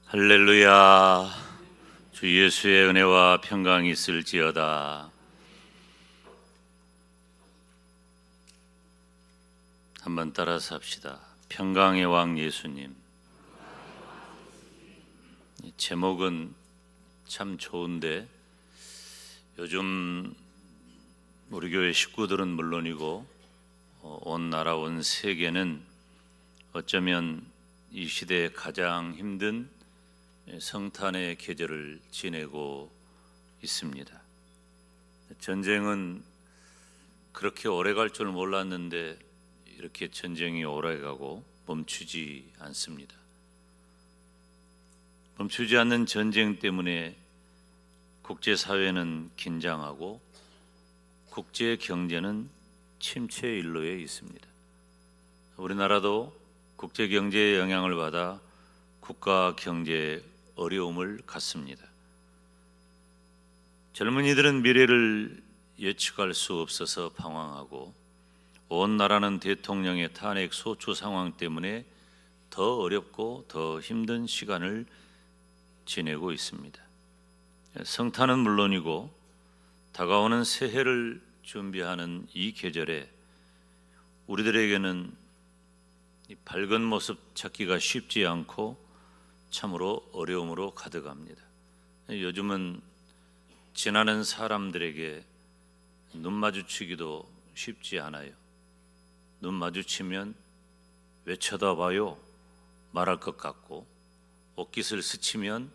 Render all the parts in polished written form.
할렐루야. 주 예수의 은혜와 평강이 있을지어다. 한번 따라서 합시다. 평강의 왕 예수님. 제목은 참 좋은데 요즘 우리 교회 식구들은 물론이고 온 나라 온 세계는 어쩌면 이 시대에 가장 힘든 성탄의 계절을 지내고 있습니다. 전쟁은 그렇게 오래 갈 줄 몰랐는데 이렇게 전쟁이 오래 가고 멈추지 않습니다. 멈추지 않는 전쟁 때문에 국제사회는 긴장하고 국제 경제는 침체 일로에 있습니다. 우리나라도 국제 경제의 영향을 받아 국가 경제에 어려움을 갖습니다. 젊은이들은 미래를 예측할 수 없어서 방황하고 온 나라는 대통령의 탄핵 소추 상황 때문에 더 어렵고 더 힘든 시간을 지내고 있습니다. 성탄은 물론이고 다가오는 새해를 준비하는 이 계절에 우리들에게는 이 밝은 모습 찾기가 쉽지 않고 참으로 어려움으로 가득합니다. 요즘은 지나는 사람들에게 눈 마주치기도 쉽지 않아요. 눈 마주치면 왜 쳐다봐요? 말할 것 같고 옷깃을 스치면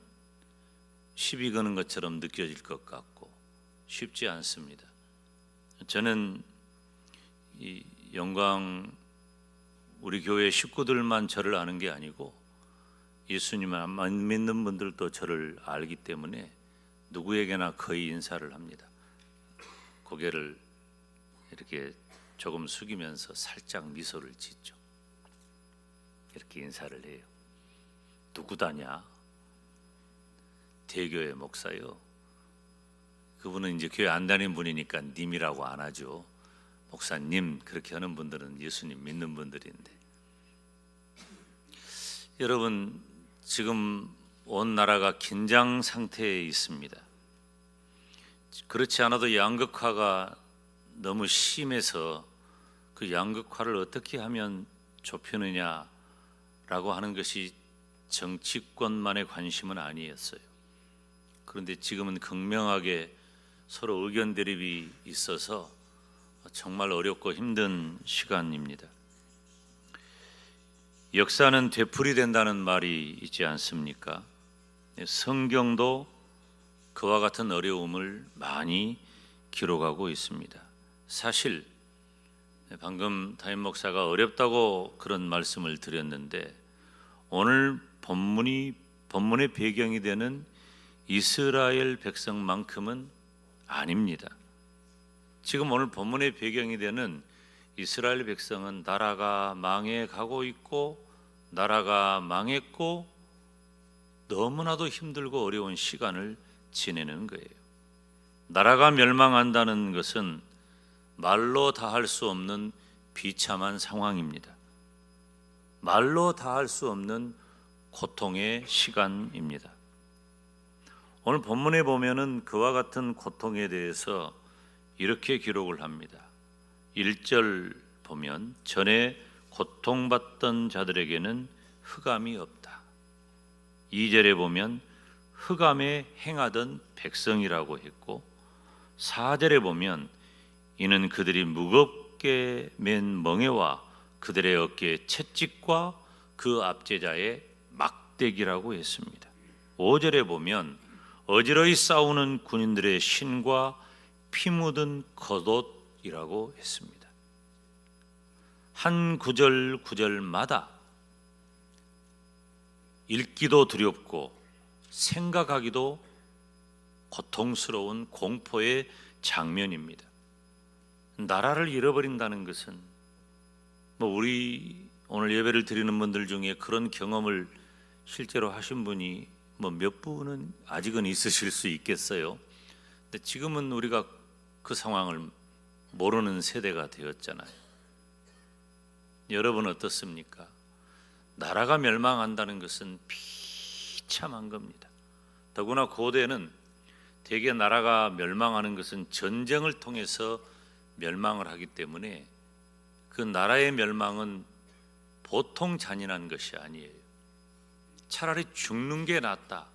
시비 거는 것처럼 느껴질 것 같고 쉽지 않습니다. 저는 이 영광 우리 교회 식구들만 저를 아는 게 아니고 예수님을 안 믿는 분들도 저를 알기 때문에 누구에게나 거의 인사를 합니다. 고개를 이렇게 조금 숙이면서 살짝 미소를 짓죠. 이렇게 인사를 해요. 누구다냐? 대교회 목사요. 그분은 이제 교회 안 다니는 분이니까 님이라고 안 하죠. 목사님 그렇게 하는 분들은 예수님 믿는 분들인데 여러분 지금 온 나라가 긴장 상태에 있습니다. 그렇지 않아도 양극화가 너무 심해서 그 양극화를 어떻게 하면 좁히느냐라고 하는 것이 정치권만의 관심은 아니었어요. 그런데 지금은 극명하게 서로 의견 대립이 있어서 정말 어렵고 힘든 시간입니다. 역사는 되풀이된다는 말이 있지 않습니까? 성경도 그와 같은 어려움을 많이 기록하고 있습니다. 사실 방금 담임 목사가 어렵다고 그런 말씀을 드렸는데 오늘 본문의 배경이 되는 이스라엘 백성만큼은 아닙니다. 지금 오늘 본문의 배경이 되는 이스라엘 백성은 나라가 망해가고 있고 나라가 망했고 너무나도 힘들고 어려운 시간을 지내는 거예요. 나라가 멸망한다는 것은 말로 다 할 수 없는 비참한 상황입니다. 말로 다 할 수 없는 고통의 시간입니다. 오늘 본문에 보면은 그와 같은 고통에 대해서 이렇게 기록을 합니다. 1절 보면 전에 고통받던 자들에게는 흑암이 없다. 2절에 보면 흑암에 행하던 백성이라고 했고 4절에 보면 이는 그들이 무겁게 맨 멍에와 그들의 어깨에 채찍과 그 압제자의 막대기라고 했습니다. 5절에 보면 어지러이 싸우는 군인들의 신과 피 묻은 겉옷이라고 했습니다. 한 구절마다 읽기도 두렵고 생각하기도 고통스러운 공포의 장면입니다. 나라를 잃어버린다는 것은 우리 오늘 예배를 드리는 분들 중에 그런 경험을 실제로 하신 분이 몇 분은 아직은 있으실 수 있겠어요. 근데 지금은 우리가 그 상황을 모르는 세대가 되었잖아요. 여러분 어떻습니까? 나라가 멸망한다는 것은 비참한 겁니다. 더구나 고대는 대개 나라가 멸망하는 것은 전쟁을 통해서 멸망을 하기 때문에 그 나라의 멸망은 보통 잔인한 것이 아니에요. 차라리 죽는 게 낫다.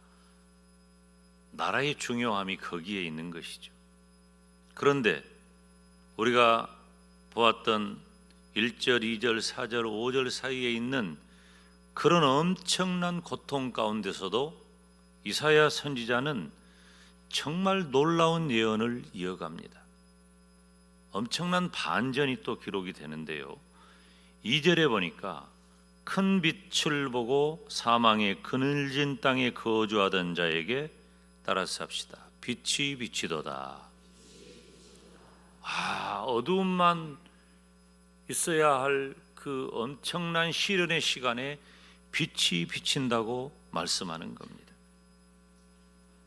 나라의 중요함이 거기에 있는 것이죠. 그런데 우리가 보았던 1절, 2절, 4절, 5절 사이에 있는 그런 엄청난 고통 가운데서도 이사야 선지자는 정말 놀라운 예언을 이어갑니다. 엄청난 반전이 또 기록이 되는데요. 2절에 보니까 큰 빛을 보고 사망의 그늘진 땅에 거주하던 자에게 따라서 합시다. 빛이 비치도다. 어두움만 있어야 할 그 엄청난 시련의 시간에 빛이 비친다고 말씀하는 겁니다.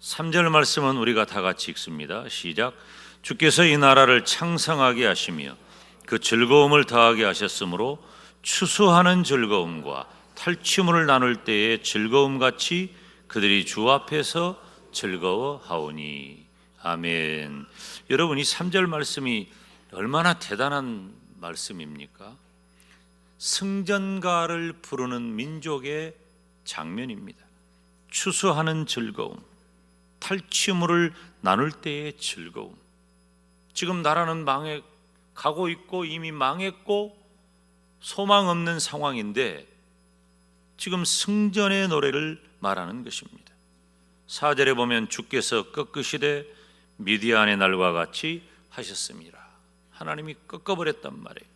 3절 말씀은 우리가 다 같이 읽습니다. 시작. 주께서 이 나라를 창성하게 하시며 그 즐거움을 더하게 하셨으므로 추수하는 즐거움과 탈취물을 나눌 때의 즐거움같이 그들이 주 앞에서 즐거워하오니. 아멘. 여러분, 이 3절 말씀이 얼마나 대단한 말씀입니까? 승전가를 부르는 민족의 장면입니다. 추수하는 즐거움, 탈취물을 나눌 때의 즐거움. 지금 나라는 가고 있고 이미 망했고 소망 없는 상황인데 지금 승전의 노래를 말하는 것입니다. 4절에 보면 주께서 꺾으시되 미디안의 날과 같이 하셨습니다. 하나님이 꺾어버렸단 말이에요.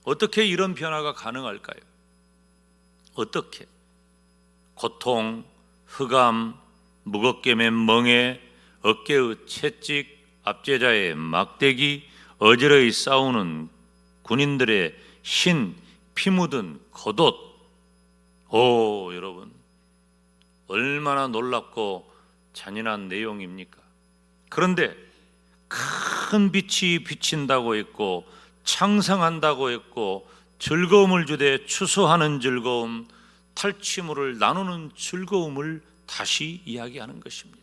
어떻게 이런 변화가 가능할까요? 어떻게? 고통, 흑암, 무겁게 맨 멍에, 어깨의 채찍, 압제자의 막대기, 어지러이 싸우는 군인들의 신, 피 묻은 겉옷. 여러분, 얼마나 놀랍고 잔인한 내용입니까? 그런데 큰 빛이 비친다고 했고 창성한다고 했고 즐거움을 주되 추수하는 즐거움, 탈취물을 나누는 즐거움을 다시 이야기하는 것입니다.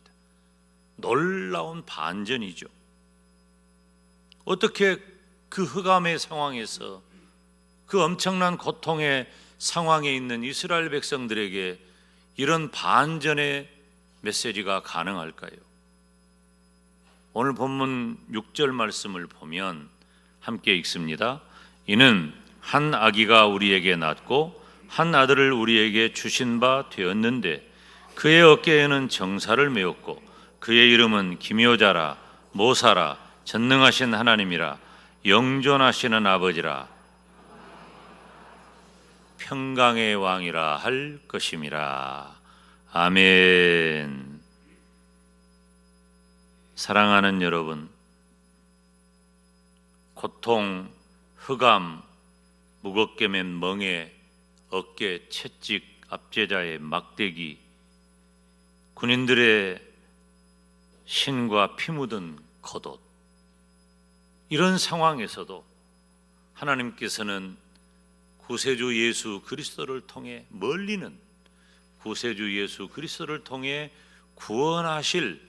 놀라운 반전이죠. 어떻게 그 흑암의 상황에서 그 엄청난 고통의 상황에 있는 이스라엘 백성들에게 이런 반전의 메시지가 가능할까요? 오늘 본문 6절 말씀을 보면 함께 읽습니다. 이는 한 아기가 우리에게 낳고 한 아들을 우리에게 주신 바 되었는데 그의 어깨에는 정사를 메었고 그의 이름은 기묘자라 모사라 전능하신 하나님이라 영존하시는 아버지라 평강의 왕이라 할 것임이라. 아멘. 사랑하는 여러분, 고통, 흑암, 무겁게 맨 멍에, 어깨 채찍, 압제자의 막대기, 군인들의 신과 피 묻은 겉옷, 이런 상황에서도 하나님께서는 구세주 예수 그리스도를 통해 멀리는 구세주 예수 그리스도를 통해 구원하실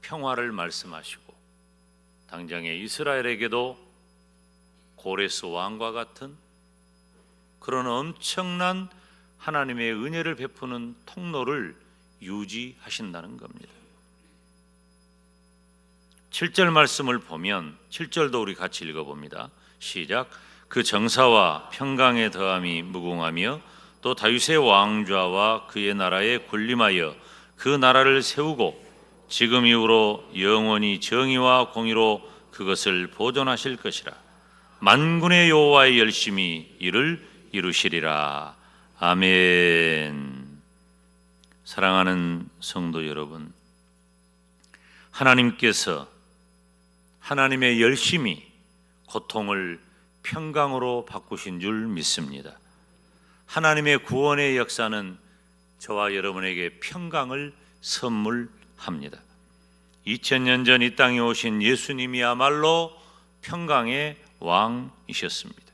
평화를 말씀하시고 당장의 이스라엘에게도 고레스 왕과 같은 그런 엄청난 하나님의 은혜를 베푸는 통로를 유지하신다는 겁니다. 7절 말씀을 보면 7절도 우리 같이 읽어봅니다. 시작. 그 정사와 평강의 더함이 무궁하며 또 다윗의 왕좌와 그의 나라에 군림하여 그 나라를 세우고 지금 이후로 영원히 정의와 공의로 그것을 보존하실 것이라. 만군의 여호와의 열심히 이를 이루시리라. 아멘. 사랑하는 성도 여러분, 하나님께서 하나님의 열심히 고통을 평강으로 바꾸신 줄 믿습니다. 하나님의 구원의 역사는 저와 여러분에게 평강을 선물합니다. 2000년 전 이 땅에 오신 예수님이야말로 평강의 왕이셨습니다.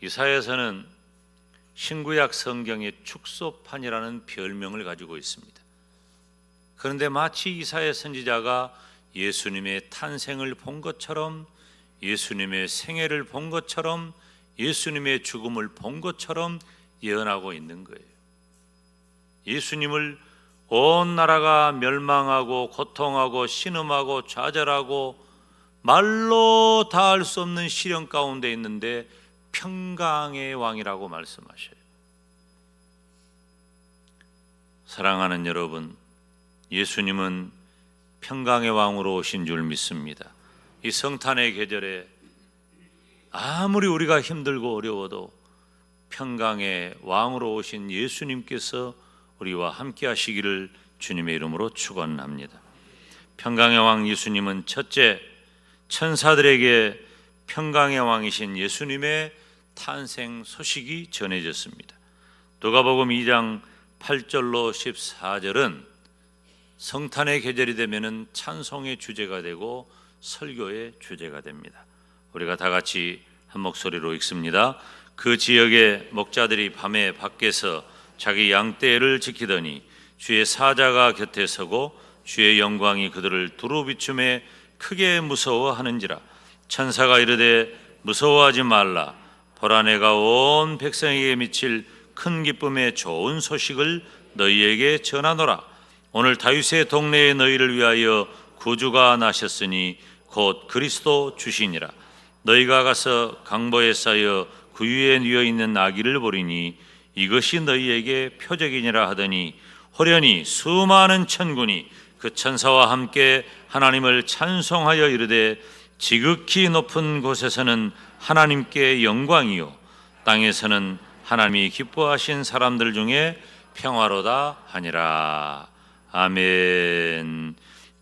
이사야서는 신구약 성경의 축소판이라는 별명을 가지고 있습니다. 그런데 마치 이사야 선지자가 예수님의 탄생을 본 것처럼, 예수님의 생애를 본 것처럼, 예수님의 죽음을 본 것처럼 예언하고 있는 거예요. 예수님을 온 나라가 멸망하고 고통하고 신음하고 좌절하고 말로 다할 수 없는 시련 가운데 있는데 평강의 왕이라고 말씀하셔요. 사랑하는 여러분, 예수님은 평강의 왕으로 오신 줄 믿습니다. 이 성탄의 계절에 아무리 우리가 힘들고 어려워도 평강의 왕으로 오신 예수님께서 우리와 함께 하시기를 주님의 이름으로 축원합니다. 평강의 왕 예수님은 첫째, 천사들에게 평강의 왕이신 예수님의 탄생 소식이 전해졌습니다. 누가복음 2장 8절로 14절은 성탄의 계절이 되면은 찬송의 주제가 되고 설교의 주제가 됩니다. 우리가 다 같이 한 목소리로 읽습니다. 그 지역의 목자들이 밤에 밖에서 자기 양떼를 지키더니 주의 사자가 곁에 서고 주의 영광이 그들을 두루 비춤에 크게 무서워하는지라. 천사가 이르되 무서워하지 말라. 보라, 내가 온 백성에게 미칠 큰 기쁨의 좋은 소식을 너희에게 전하노라. 오늘 다윗의 동네에 너희를 위하여 구주가 나셨으니 곧 그리스도 주시니라. 너희가 가서 강보에 쌓여 구유에 누워 있는 아기를 보리니 이것이 너희에게 표적이니라 하더니 호련히 수많은 천군이 그 천사와 함께 하나님을 찬송하여 이르되 지극히 높은 곳에서는 하나님께 영광이요 땅에서는 하나님이 기뻐하신 사람들 중에 평화로다 하니라. 아멘.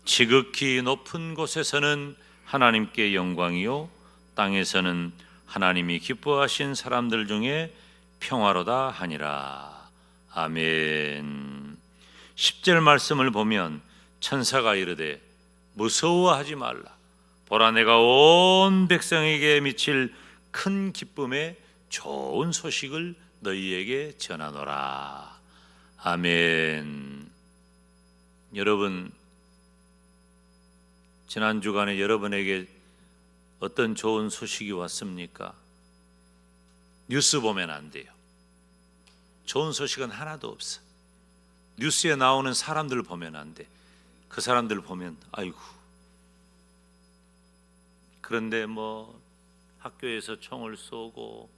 지극히 높은 곳에서는 하나님께 영광이요 땅에서는 하나님이 기뻐하신 사람들 중에 평화로다 하니라. 아멘. 10절 말씀을 보면 천사가 이르되 무서워하지 말라. 보라, 내가 온 백성에게 미칠 큰 기쁨의 좋은 소식을 너희에게 전하노라. 아멘. 여러분, 지난 주간에 여러분에게 어떤 좋은 소식이 왔습니까? 뉴스 보면 안 돼요. 좋은 소식은 하나도 없어. 뉴스에 나오는 사람들 보면 안 돼. 그 사람들 보면 아이고. 그런데 뭐 학교에서 총을 쏘고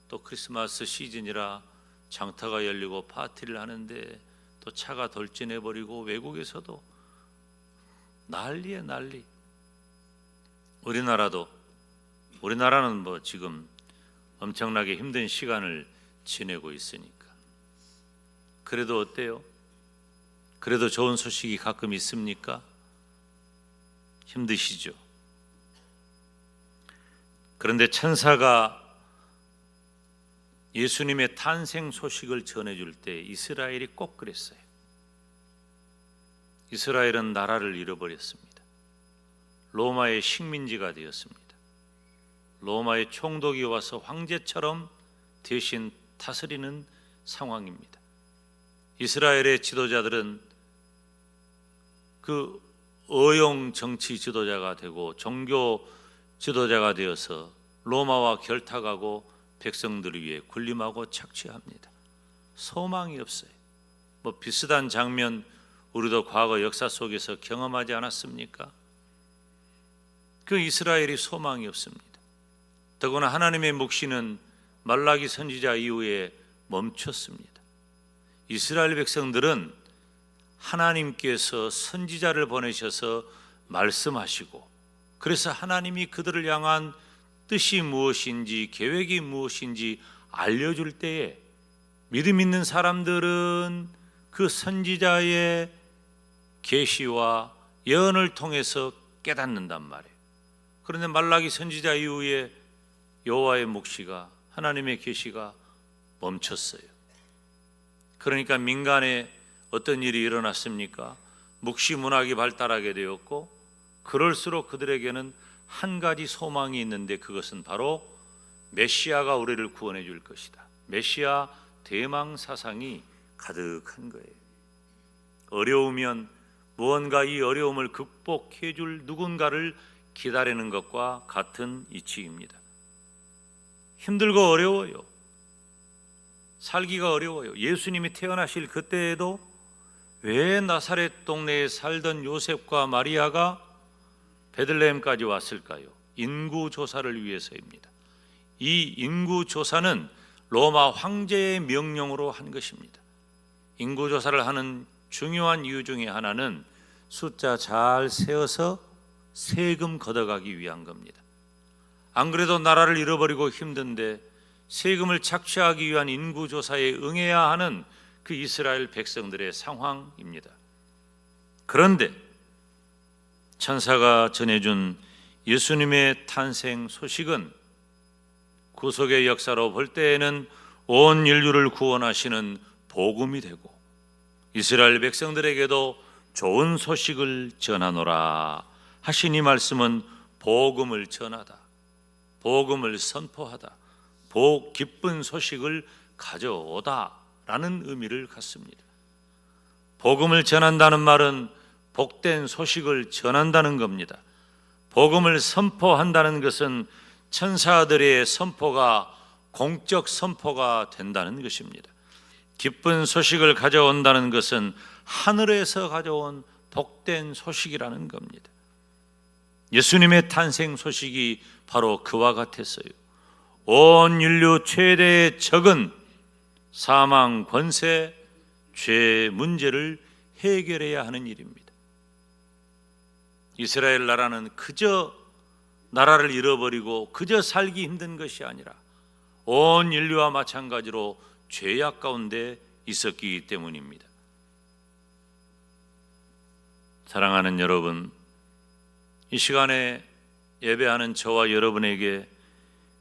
또 크리스마스 시즌이라 장터가 열리고 파티를 하는데 또 차가 돌진해버리고 외국에서도 난리에 난리. 우리나라는 뭐 지금 엄청나게 힘든 시간을 지내고 있으니까. 그래도 어때요? 그래도 좋은 소식이 가끔 있습니까? 힘드시죠? 그런데 천사가 예수님의 탄생 소식을 전해줄 때 이스라엘이 꼭 그랬어요. 이스라엘은 나라를 잃어버렸습니다. 로마의 식민지가 되었습니다. 로마의 총독이 와서 황제처럼 대신 다스리는 상황입니다. 이스라엘의 지도자들은 그 어용 정치 지도자가 되고 종교 지도자가 되어서 로마와 결탁하고 백성들을 위해 군림하고 착취합니다. 소망이 없어요. 뭐 비슷한 장면 우리도 과거 역사 속에서 경험하지 않았습니까? 그 이스라엘이 소망이 없습니다. 더구나 하나님의 묵시는 말라기 선지자 이후에 멈췄습니다. 이스라엘 백성들은 하나님께서 선지자를 보내셔서 말씀하시고, 그래서 하나님이 그들을 향한 뜻이 무엇인지 계획이 무엇인지 알려줄 때에 믿음 있는 사람들은 그 선지자의 계시와 예언을 통해서 깨닫는단 말이에요. 그런데 말라기 선지자 이후에 여호와의 묵시가, 하나님의 계시가 멈췄어요. 그러니까 민간에 어떤 일이 일어났습니까? 묵시 문학이 발달하게 되었고, 그럴수록 그들에게는 한 가지 소망이 있는데 그것은 바로 메시아가 우리를 구원해 줄 것이다. 메시아 대망 사상이 가득한 거예요. 어려우면 무언가 이 어려움을 극복해 줄 누군가를 기다리는 것과 같은 이치입니다. 힘들고 어려워요. 살기가 어려워요. 예수님이 태어나실 그때에도 왜 나사렛 동네에 살던 요셉과 마리아가 베들레헴까지 왔을까요? 인구 조사를 위해서입니다. 이 인구 조사는 로마 황제의 명령으로 한 것입니다. 인구 조사를 하는 중요한 이유 중에 하나는 숫자 잘 세어서 세금 걷어가기 위한 겁니다. 안 그래도 나라를 잃어버리고 힘든데 세금을 착취하기 위한 인구 조사에 응해야 하는 그 이스라엘 백성들의 상황입니다. 그런데 천사가 전해준 예수님의 탄생 소식은 구속의 역사로 볼 때에는 온 인류를 구원하시는 복음이 되고 이스라엘 백성들에게도 좋은 소식을 전하노라 하신 이 말씀은 복음을 전하다, 복음을 선포하다, 기쁜 소식을 가져오다라는 의미를 갖습니다. 복음을 전한다는 말은 복된 소식을 전한다는 겁니다. 복음을 선포한다는 것은 천사들의 선포가 공적 선포가 된다는 것입니다. 기쁜 소식을 가져온다는 것은 하늘에서 가져온 복된 소식이라는 겁니다. 예수님의 탄생 소식이 바로 그와 같았어요. 온 인류 최대의 적은 사망, 권세, 죄 문제를 해결해야 하는 일입니다. 이스라엘 나라는 그저 나라를 잃어버리고 그저 살기 힘든 것이 아니라 온 인류와 마찬가지로 죄악 가운데 있었기 때문입니다. 사랑하는 여러분, 이 시간에 예배하는 저와 여러분에게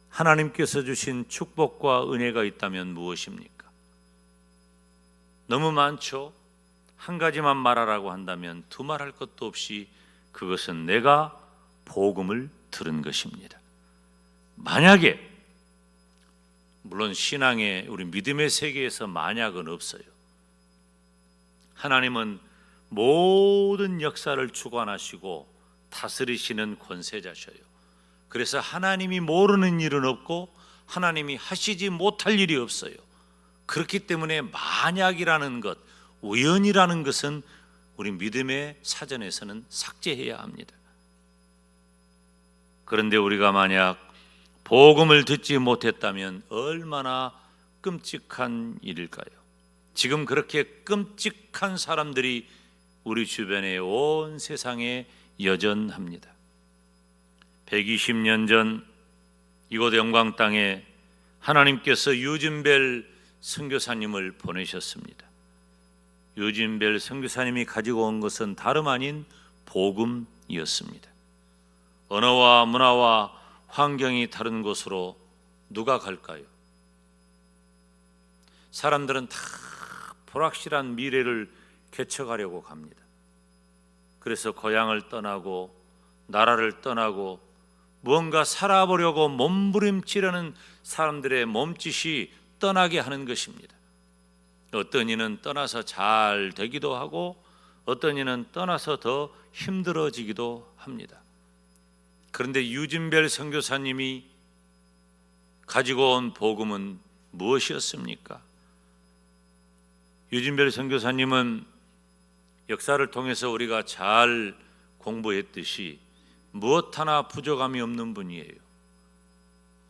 하나님께서 주신 축복과 은혜가 있다면 무엇입니까? 너무 많죠? 한 가지만 말하라고 한다면 두말할 것도 없이 그것은 내가 복음을 들은 것입니다. 만약에 물론 신앙의 우리 믿음의 세계에서 만약은 없어요. 하나님은 모든 역사를 주관하시고 다스리시는 권세자셔요. 그래서 하나님이 모르는 일은 없고 하나님이 하시지 못할 일이 없어요. 그렇기 때문에 만약이라는 것, 우연이라는 것은 우리 믿음의 사전에서는 삭제해야 합니다. 그런데 우리가 만약 복음을 듣지 못했다면 얼마나 끔찍한 일일까요? 지금 그렇게 끔찍한 사람들이 우리 주변에 온 세상에 여전합니다. 120년 전 이곳 영광 땅에 하나님께서 유진벨 선교사님을 보내셨습니다. 유진벨 선교사님이 가지고 온 것은 다름 아닌 복음이었습니다. 언어와 문화와 환경이 다른 곳으로 누가 갈까요? 사람들은 다 불확실한 미래를 개척하려고 갑니다. 그래서 고향을 떠나고 나라를 떠나고 무언가 살아보려고 몸부림치려는 사람들의 몸짓이 떠나게 하는 것입니다. 어떤 이는 떠나서 잘 되기도 하고 어떤 이는 떠나서 더 힘들어지기도 합니다. 그런데 유진벨 선교사님이 가지고 온 복음은 무엇이었습니까? 유진벨 선교사님은 역사를 통해서 우리가 잘 공부했듯이 무엇 하나 부족함이 없는 분이에요.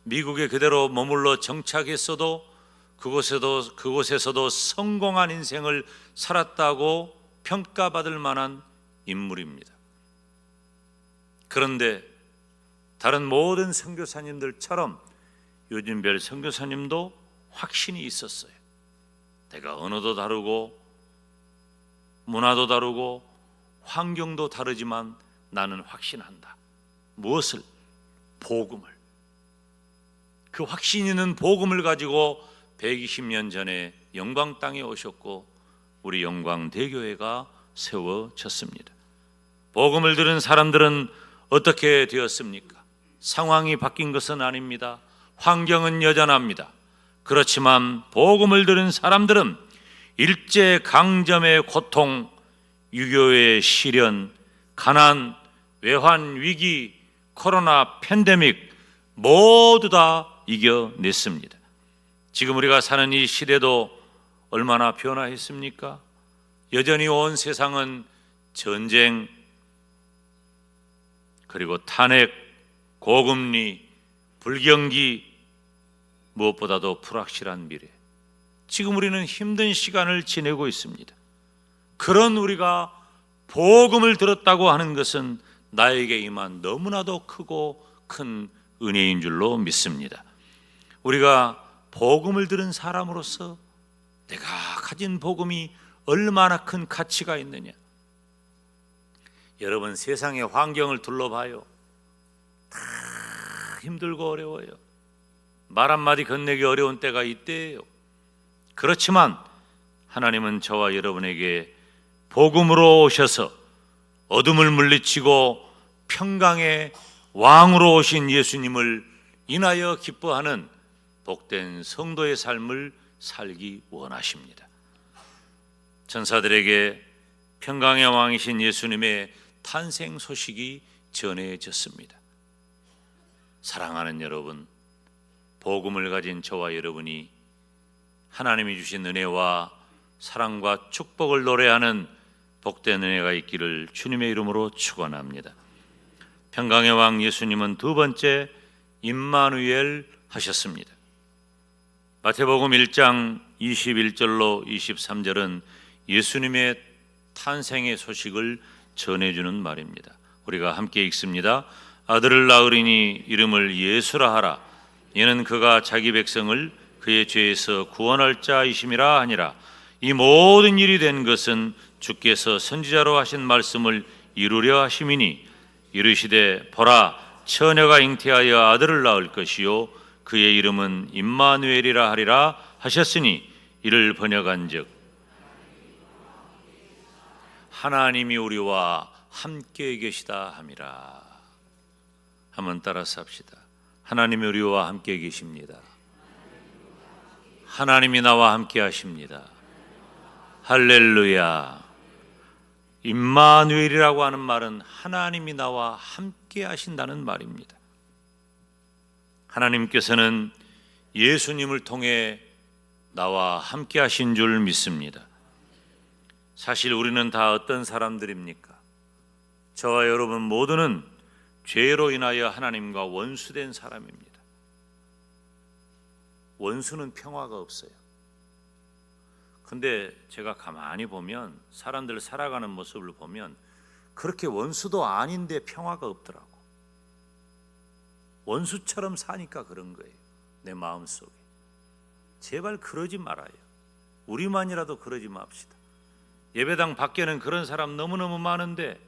미국에 그대로 머물러 정착했어도 그곳에서도 성공한 인생을 살았다고 평가받을 만한 인물입니다. 그런데 다른 모든 선교사님들처럼 유진벨 선교사님도 확신이 있었어요. 내가 언어도 다르고 문화도 다르고 환경도 다르지만 나는 확신한다. 무엇을? 복음을. 그 확신 있는 복음을 가지고 120년 전에 영광 땅에 오셨고 우리 영광대교회가 세워졌습니다. 복음을 들은 사람들은 어떻게 되었습니까? 상황이 바뀐 것은 아닙니다. 환경은 여전합니다. 그렇지만 복음을 들은 사람들은 일제 강점의 고통, 유교의 시련, 가난, 외환 위기, 코로나 팬데믹 모두 다 이겨냈습니다. 지금 우리가 사는 이 시대도 얼마나 변화했습니까? 여전히 온 세상은 전쟁, 그리고 탄핵, 고금리, 불경기, 무엇보다도 불확실한 미래. 지금 우리는 힘든 시간을 지내고 있습니다. 그런 우리가 복음을 들었다고 하는 것은 나에게 임한 너무나도 크고 큰 은혜인 줄로 믿습니다. 우리가 복음을 들은 사람으로서 내가 가진 복음이 얼마나 큰 가치가 있느냐. 여러분, 세상의 환경을 둘러봐요. 다 힘들고 어려워요. 말 한마디 건네기 어려운 때가 이때예요. 그렇지만 하나님은 저와 여러분에게 복음으로 오셔서 어둠을 물리치고 평강의 왕으로 오신 예수님을 인하여 기뻐하는 복된 성도의 삶을 살기 원하십니다. 천사들에게 평강의 왕이신 예수님의 탄생 소식이 전해졌습니다. 사랑하는 여러분, 복음을 가진 저와 여러분이 하나님이 주신 은혜와 사랑과 축복을 노래하는 복된 은혜가 있기를 주님의 이름으로 축원합니다. 평강의 왕 예수님은 두 번째 임마누엘 하셨습니다. 마태복음 1장 21절로 23절은 예수님의 탄생의 소식을 전해주는 말입니다. 우리가 함께 읽습니다. 아들을 낳으리니 이름을 예수라 하라. 이는 그가 자기 백성을 그의 죄에서 구원할 자이심이라 하니라. 이 모든 일이 된 것은 주께서 선지자로 하신 말씀을 이루려 하심이니 이르시되 보라 처녀가 잉태하여 아들을 낳을 것이요 그의 이름은 임마누엘이라 하리라 하셨으니 이를 번역한즉 하나님이 우리와 함께 계시다 함이라. 한번 따라서 합시다. 하나님이 우리와 함께 계십니다. 하나님이 나와 함께 하십니다. 할렐루야. 임마누엘이라고 하는 말은 하나님이 나와 함께 하신다는 말입니다. 하나님께서는 예수님을 통해 나와 함께 하신 줄 믿습니다. 사실 우리는 다 어떤 사람들입니까? 저와 여러분 모두는 죄로 인하여 하나님과 원수된 사람입니다. 원수는 평화가 없어요. 근데 제가 가만히 보면 사람들 살아가는 모습을 보면 그렇게 원수도 아닌데 평화가 없더라고. 원수처럼 사니까 그런 거예요. 내 마음속에. 제발 그러지 말아요. 우리만이라도 그러지 맙시다. 예배당 밖에는 그런 사람 너무너무 많은데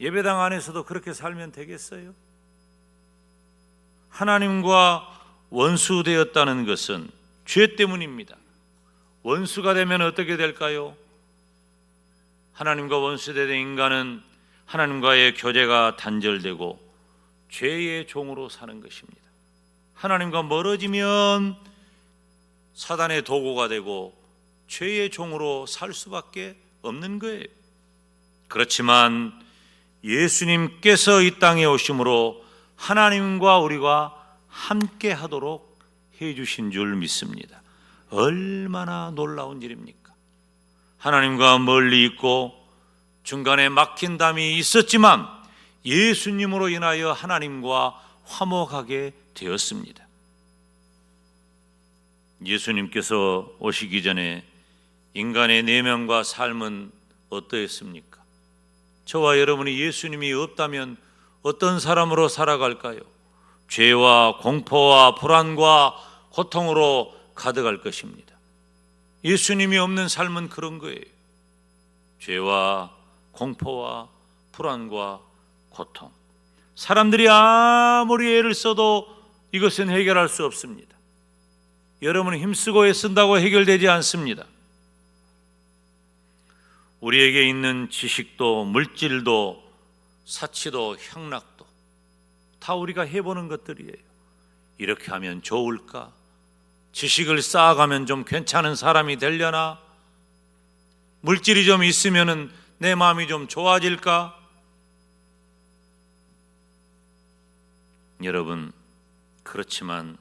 예배당 안에서도 그렇게 살면 되겠어요? 하나님과 원수되었다는 것은 죄 때문입니다. 원수가 되면 어떻게 될까요? 하나님과 원수된 인간은 하나님과의 교제가 단절되고 죄의 종으로 사는 것입니다. 하나님과 멀어지면 사단의 도구가 되고 죄의 종으로 살 수밖에 없는 거예요. 그렇지만 예수님께서 이 땅에 오심으로 하나님과 우리가 함께 하도록 해주신 줄 믿습니다. 얼마나 놀라운 일입니까? 하나님과 멀리 있고 중간에 막힌 담이 있었지만 예수님으로 인하여 하나님과 화목하게 되었습니다. 예수님께서 오시기 전에 인간의 내면과 삶은 어떠했습니까? 저와 여러분이 예수님이 없다면 어떤 사람으로 살아갈까요? 죄와 공포와 불안과 고통으로 가득할 것입니다. 예수님이 없는 삶은 그런 거예요. 죄와 공포와 불안과 고통. 사람들이 아무리 애를 써도 이것은 해결할 수 없습니다. 여러분은 힘쓰고 애쓴다고 해결되지 않습니다. 우리에게 있는 지식도 물질도 사치도 향락도 다 우리가 해보는 것들이에요. 이렇게 하면 좋을까? 지식을 쌓아가면 좀 괜찮은 사람이 되려나? 물질이 좀 있으면은 내 마음이 좀 좋아질까? 여러분, 그렇지만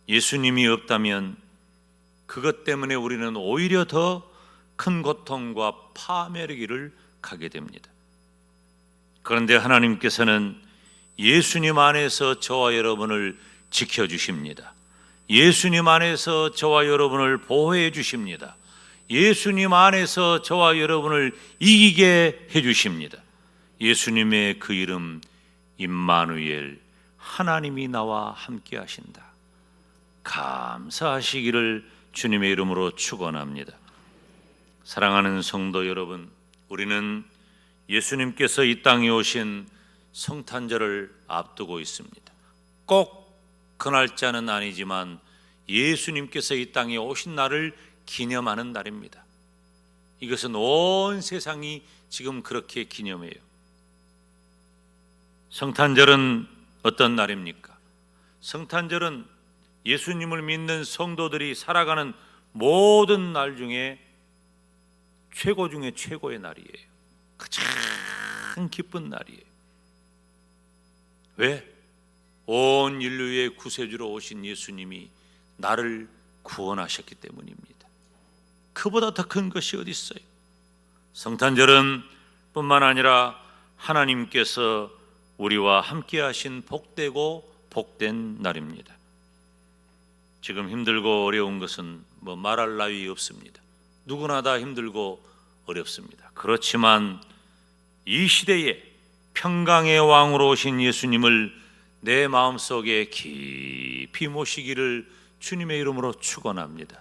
예수님이 없다면 그것 때문에 우리는 오히려 더 큰 고통과 파멸의 길을 가게 됩니다. 그런데 하나님께서는 예수님 안에서 저와 여러분을 지켜주십니다. 예수님 안에서 저와 여러분을 보호해 주십니다. 예수님 안에서 저와 여러분을 이기게 해 주십니다. 예수님의 그 이름 임마누엘, 하나님이 나와 함께 하신다. 감사하시기를 주님의 이름으로 축원합니다. 사랑하는 성도 여러분, 우리는 예수님께서 이 땅에 오신 성탄절을 앞두고 있습니다. 꼭 그 날짜는 아니지만 예수님께서 이 땅에 오신 날을 기념하는 날입니다. 이것은 온 세상이 지금 그렇게 기념해요. 성탄절은 어떤 날입니까? 성탄절은 예수님을 믿는 성도들이 살아가는 모든 날 중에 최고 중에 최고의 날이에요. 가장 기쁜 날이에요. 왜? 온 인류의 구세주로 오신 예수님이 나를 구원하셨기 때문입니다. 그보다 더 큰 것이 어디 있어요? 성탄절은 뿐만 아니라 하나님께서 우리와 함께 하신 복되고 복된 날입니다. 지금 힘들고 어려운 것은 말할 나위 없습니다. 누구나 다 힘들고 어렵습니다. 그렇지만 이 시대에 평강의 왕으로 오신 예수님을 내 마음속에 깊이 모시기를 주님의 이름으로 축원합니다.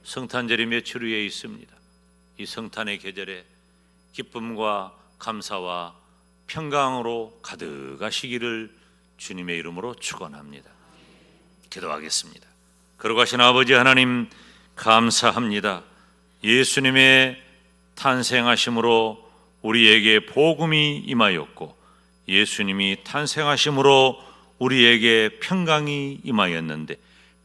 성탄절이 며칠 후에 있습니다. 이 성탄의 계절에 기쁨과 감사와 평강으로 가득하시기를 주님의 이름으로 축원합니다. 기도하겠습니다. 거룩하신 아버지 하나님, 감사합니다. 예수님의 탄생하심으로 우리에게 복음이 임하였고 예수님이 탄생하심으로 우리에게 평강이 임하였는데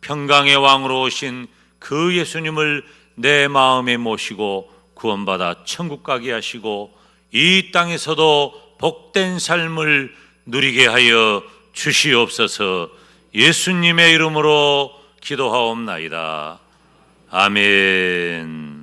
평강의 왕으로 오신 그 예수님을 내 마음에 모시고 구원받아 천국 가게 하시고 이 땅에서도 복된 삶을 누리게 하여 주시옵소서. 예수님의 이름으로 기도하옵나이다. 아멘.